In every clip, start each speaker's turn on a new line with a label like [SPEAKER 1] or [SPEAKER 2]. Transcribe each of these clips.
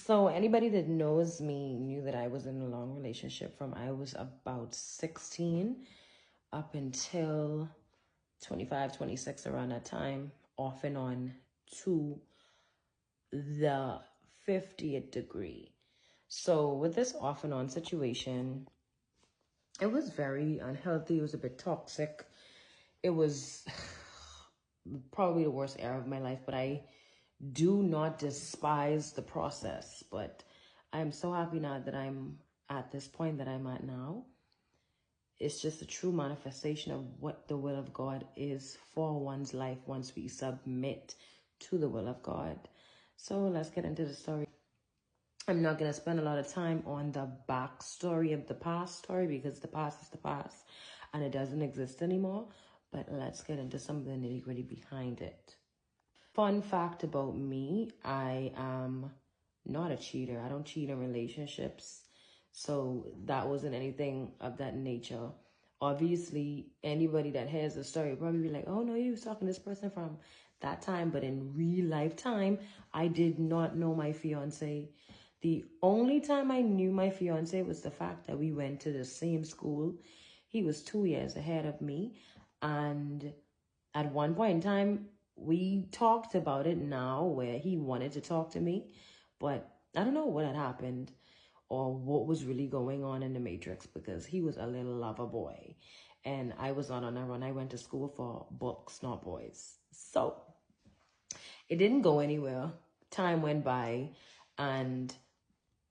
[SPEAKER 1] So anybody that knows me knew that I was in a long relationship from I was about 16 up until 25, 26, around that time, off and on to the 50th degree. So with this off and on situation, it was very unhealthy. It was a bit toxic. It was probably the worst era of my life, but I do not despise the process. But I'm so happy now that I'm at this point that I'm at now. It's just a true manifestation of what the will of God is for one's life once we submit to the will of God. So let's get into the story. I'm not going to spend a lot of time on the backstory of the past story because the past is the past and it doesn't exist anymore. But let's get into some of the nitty-gritty behind it. Fun fact about me, I am not a cheater. I don't cheat in relationships. So that wasn't anything of that nature. Obviously, anybody that hears the story will probably be like, oh no, you was talking to this person from that time. But in real life time, I did not know my fiance. The only time I knew my fiance was the fact that we went to the same school. He was 2 years ahead of me. And at one point in time, we talked about it now where he wanted to talk to me. But I don't know what had happened or what was really going on in the Matrix because he was a little lover boy. And I was not on a run. I went to school for books, not boys. So it didn't go anywhere. Time went by and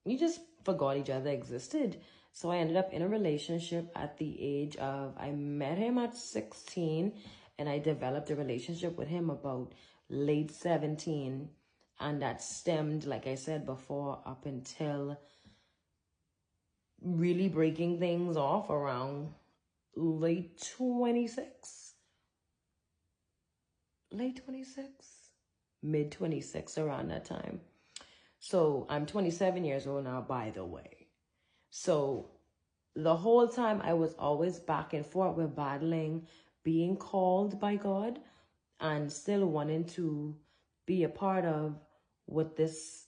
[SPEAKER 1] we just forgot each other existed. So I ended up in a relationship at the age of, I met him at 16 and I developed a relationship with him about late 17. And that stemmed, like I said before, up until really breaking things off around late 26, mid 26, around that time. So I'm 27 years old now, by the way. So the whole time I was always back and forth with battling, being called by God and still wanting to be a part of what this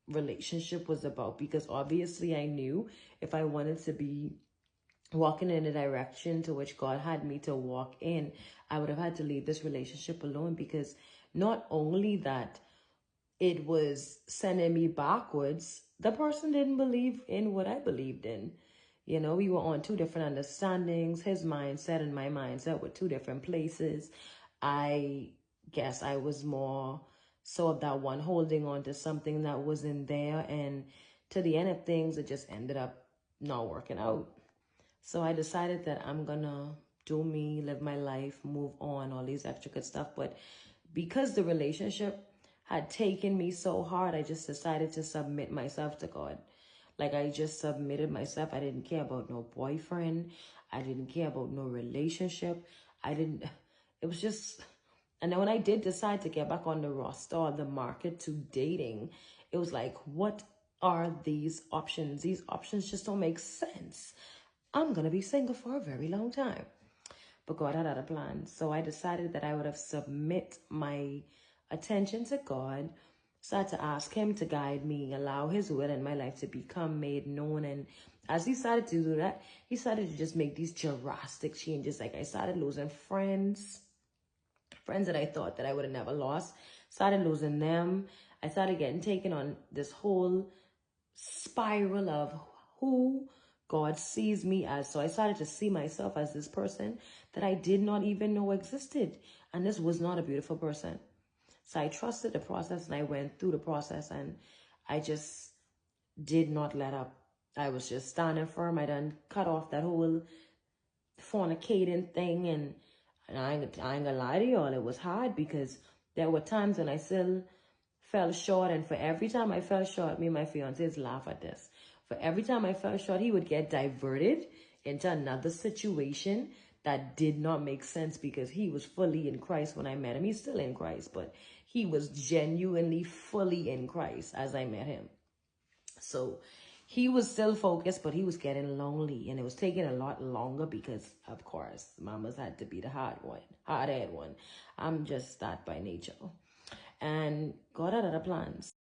[SPEAKER 1] relationship was about. Because obviously I knew if I wanted to be walking in the direction to which God had me to walk in, I would have had to leave this relationship alone. Because not only that it was sending me backwards, the person didn't believe in what I believed in. You know, we were on two different understandings. His mindset and my mindset were two different places. I guess I was more so of that one holding on to something that wasn't there. And to the end of things, it just ended up not working out. So I decided that I'm going to do me, live my life, move on, all these extra good stuff. But because the relationship had taken me so hard, I just decided to submit myself to God. Like I just submitted myself. I didn't care about no boyfriend. I didn't care about no relationship. It was just, and then when I did decide to get back on the roster or the market to dating, it was like, what are these options? These options just don't make sense. I'm going to be single for a very long time. But God had other plans. So I decided that I would have submit my attention to God, start to ask him to guide me, allow his will in my life to become made known. And as he started to do that, he started to just make these drastic changes. Like I started losing friends that I thought that I would have never lost, started losing them. I started getting taken on this whole spiral of who God sees me as. So I started to see myself as this person that I did not even know existed. And this was not a beautiful person. So I trusted the process and I went through the process and I just did not let up. I was just standing firm. I done cut off that whole fornicating thing. And I ain't gonna lie to y'all, it was hard because there were times when I still fell short. And for every time I fell short, me and my fiancés laugh at this. For every time I fell short, he would get diverted into another situation that did not make sense because he was fully in Christ when I met him. He's still in Christ, but he was genuinely fully in Christ as I met him. So he was still focused, but he was getting lonely and it was taking a lot longer because, of course, mama's had to be the hard-headed one. I'm just that by nature. And God had other plans.